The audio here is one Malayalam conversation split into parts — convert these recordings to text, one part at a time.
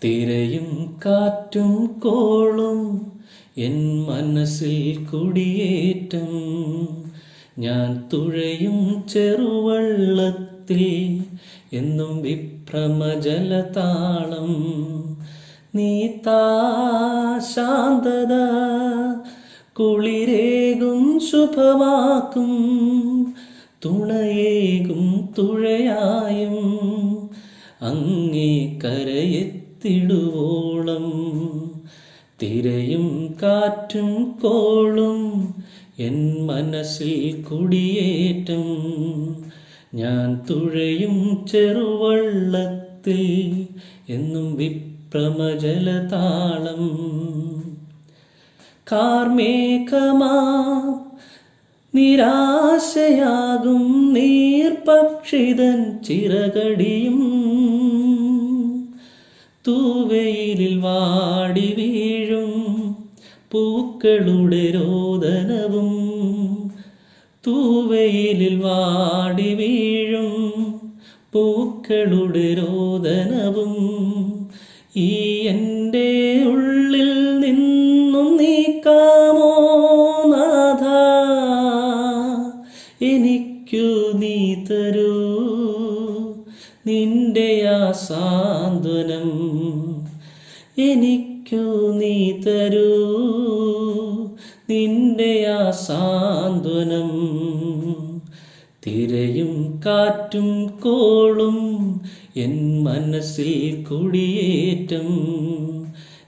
തിരയും കാറ്റും കോളും എൻ മനസ്സിൽ കുടിയേറ്റം. ഞാൻ തുഴയും ചെറുവള്ളത്തിൽ എന്നും വിഭ്രമജലതാളം. നീ ശാന്തത കുളിരേകും ശുഭമാക്കും, തുണയേകും തുഴയായും അങ്ങേ കരയെത്തിടുവോളം. തിരയും കാറ്റും കോളും എൻ മനസ്സിൽ കുടിയേറ്റം. ഞാൻ തുഴയും ചെറുവള്ളത്തിൽ എന്നും വിഭ്രമജലതാളം. കാർമേഘമാ നിരാശയാകും നീർപക്ഷിതൻ ചിറകടിയും, തൂവെയിലിൽ വാടി വീഴും പൂക്കളുടെ രോദനവും. തൂവെയിലിൽ വാടി വീഴും പൂക്കളുടെ രോദനവും ഈ എൻ്റെ ഉള്ളിൽ നിന്നും നീക്കാമോ നാഥ. എനിക്കു നീ തരൂ നിന്റെ ആ സാന്ത്വനം. എനിക്കു നീ തരൂ നിന്റെ ആ സാന്ത്വനം. തിരയും കാറ്റും കോളും എൻ മനസ്സിൽ കുടിയേറ്റം.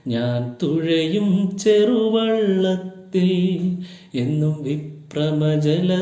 ഞാൻ തുഴയും ചെറുവള്ളത്തിൽ എന്നും വിഭ്രമജലതാളം.